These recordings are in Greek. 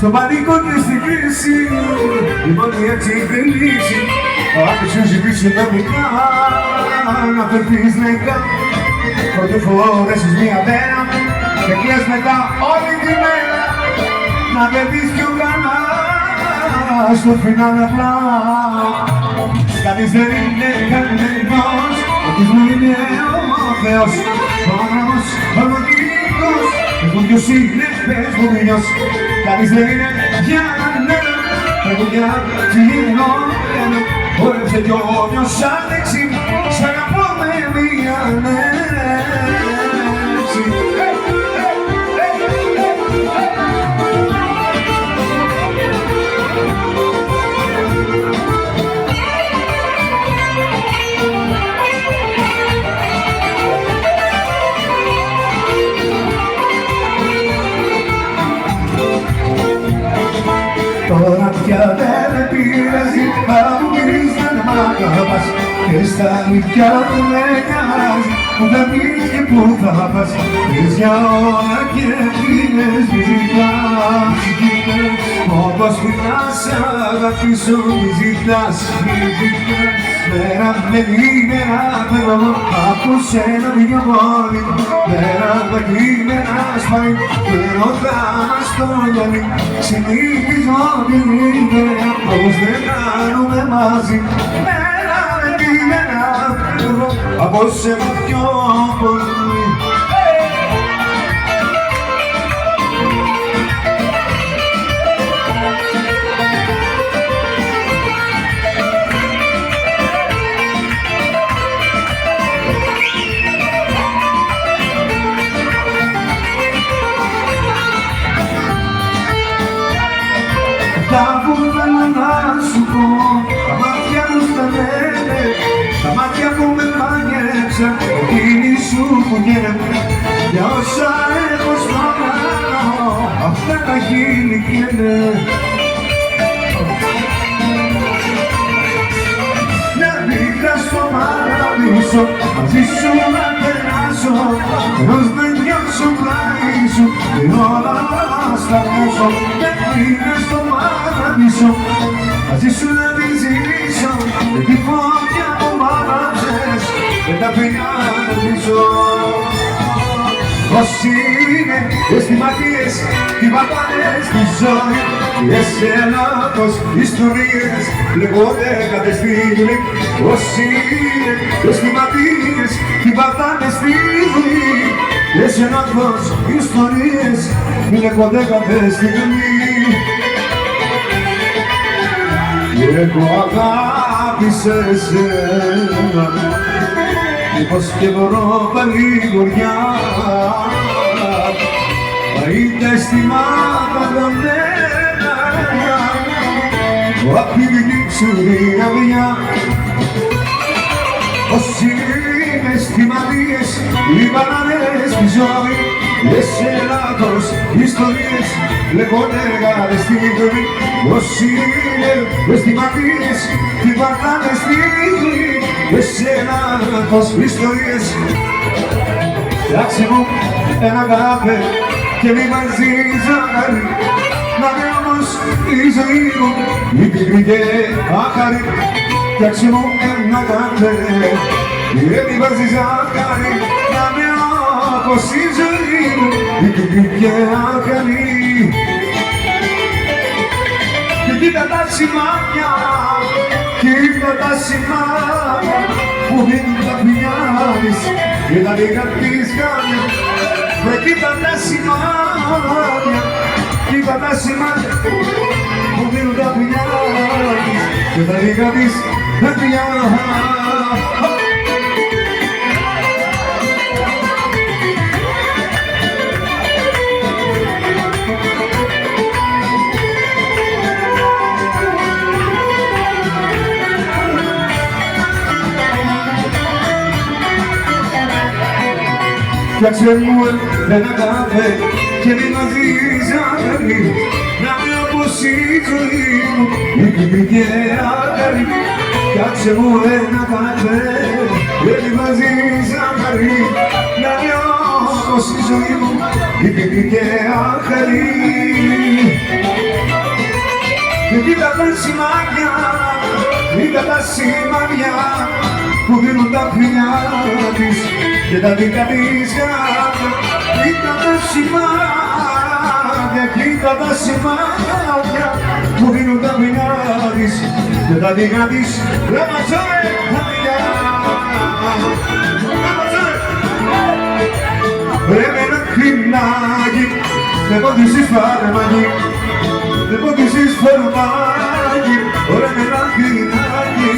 στο πανικό και στην κρίση, η μόνη εξυπηρέτηση, αν σου ζητήσει νομικά, να φερθείς νεκά. Πρώτη φορέσεις μία μέρα και κλαις μετά όλη τη μέρα, να πετύχεις κι ο κανάς στο φινάλ απλά. Κανείς δεν είναι κανένας, ο μου είναι ο Θεός, ο άνθρωπος, ο μοτινικός, έχουν ποιος είναι, πες μου μιλιός. Κανείς δεν είναι για κανένα, πρέπει για κοινωνένα, χόρεψε κι όμοιος άντεξη, σ' αγαπώ με μία λέξη. Τώρα πια δεν με πειράζει, αφού μυρίζεις δεν μ' αγαπάς και στα νυχιά δεν με νοιάζει, που θα πεις και που θα πας. Πεις για όλα και εκείνες μη ζητάς, όπως που να σ' αγαπήσω μη ζητάς. Μέρα με τη μέρα θέλω από σένα μια πόλη, μέρα τα κείμενα σπάει και ρωτά μας το γυαλί. Συνήθιζω την ημέρα πως δεν κάνουμε μαζί, μέρα με τη μέρα θέλω από σένα πιο πολύ. Τα που θέλω να σου πω, τα μάτια μου στα λένε, τα μάτια που με μάγεψαν, εκείνη σου που γένε. Για όσα έχω στο μυαλό, αυτά τα χείλη καίνε. Μια νύχτα στο παράδεισο, μαζί σου να περάσω, ενός να νιώσω πλάι σου, και όλα στα πέσω. Μια νύχτα στο παράδεισο, μαζί σου να τη ζήσω, και τη φωτιά που μ' άναψες, και τα φιλιά να ζήσω. Όσοι είναι αισθηματίες, τι πατάνε στη ζωή, εσένα πως ιστορίες λέγονται κάθε στιγμή. Όσοι είναι αισθηματίες, τι πατάνε στη ζωή, εσένα πως ιστορίες λέγονται κάθε στιγμή. Και εγώ αγάπησα εσένα, μήπως και βρω παλιγοριά, μα είτε αισθημάτα δομένα, απ' τη δική σου διαβιά. Όσοι είναι αισθηματίες, λιβανάδες στη ζωή, εσένα πως ιστορίες λέγονται κάθε στιγμή. Όσοι είναι αισθηματίες, λιβανάδες στη ζωή, εσένα πως ιστορίες. Φτιάξε μου ένα καφέ και μη μαζί ζάχαρη, να είναι όμως η ζωή μου η πικρή και άχαρη. Φτιάξε μου ένα καφέ και μη μαζί ζάχαρη, να είναι όπως η ζωή μου η πικρή και άχαρη. Και κοίτα τα σημάδια, κοίτα τα σημάδια που δίνουν τα φιλιά της και τα λίγα της χάρια. Βρε κοίτα τα σημάδια, κοίτα τα σημάδια που δίνουν τα φιλιά της και τα λίγα της χάρια. Φτιάξε μου ένα καφέ και μη μαζί ζάχαρη, να είναι όπως η ζωή μου η πικρή και άχαρη. Φτιάξε μου ένα καφέ και μη μαζί ζάχαρη, να είναι όπως η ζωή μου η και άχαρη. Κοίτα τα σημάδια, κοίτα τα σημάδια που δίνουν τα φιλιά της και τα δικά της γάτια. Κοίτα τα σημάδια, κοίτα τα σημάδια που δίνουν τα φιλιά της και τα δικά της γάτια. Ρε με ένα κρινάκι, με πόντισες φάρμακι, με πόντισες φάρμακι, ρε με ένα κρινάκι.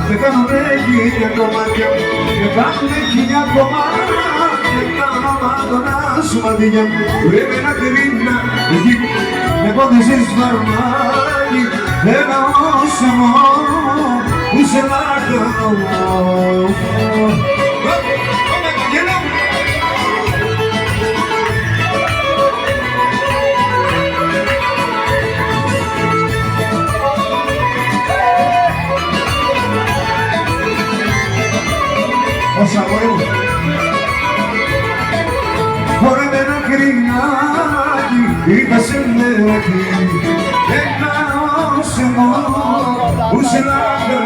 Με κάνουνε χίλια κομμάτια, με κάνουνε χίλια κομμάτια, κάνω μάτωνα σου μάτια. Ρε με ένα κρινάκι, με πόντισες φαρμάκι, ένα όσαμο που σε λάκωνο. Όσα μπορούν. Ωραία με ένα κρινάκι, είπα σε μεράκι, ένα όσεμο που σε λάβω.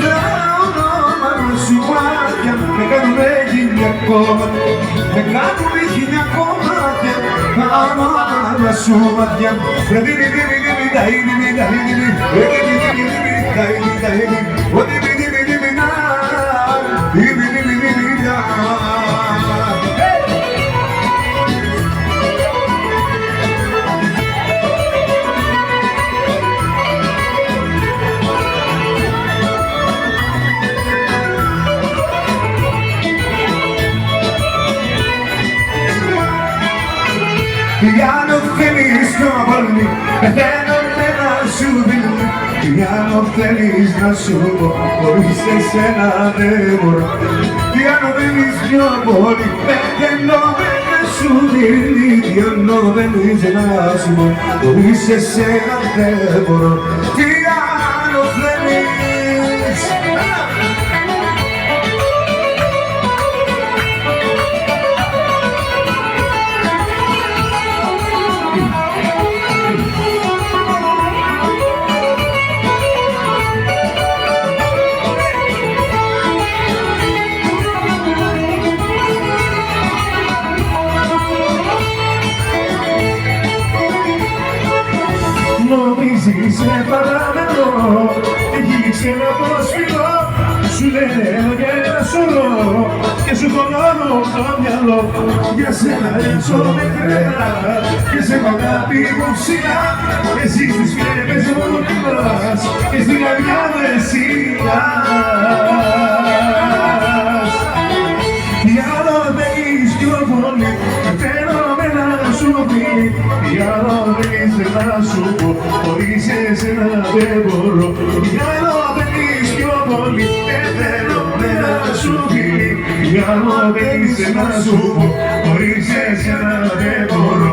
Τα ονόματα σου μάτια με κάνουνε χίλια κομμάτια, με κάνουνε χίλια κομμάτια. Αμάνα σου μάτια, ρε δι δι δι δι δι δι δι δι δι Πιάνω θέλεις πιο πολύ, πεθαίνω με να σου δίνω. Πιάνω θέλεις να σου πω, χωρίς εσένα δεν μπορώ. Πιάνω θέλεις πιο πολύ, πεθαίνω με να σου δίνω. Πιάνω θέλεις να σου πω, χωρίς εσένα δεν μπορώ. Πιάνω θέλεις. Νομίζεις σε παραμενώ, εκεί ξένα πως φιλώ. Σου λέω για ένα σωρό και σου χωνώνω το μυαλό. Για σένα ρίξω με κρέα και σε αγάπη μου ψηλά. Εσύ στις φλέβες μου κοιτάς και στην καρδιά μου εσύ μιλάς. Για άλλο θέλεις πιο πολύ, θέλω με να σου πει. Για άλλο θέλεις να σου πω, χωρίς εσένα δεν μπορώ. Για άλλο θέλεις πιο πολύ, θέλω με να σου πει. Για άλλο θέλεις να σου πω, χωρίς εσένα δεν μπορώ.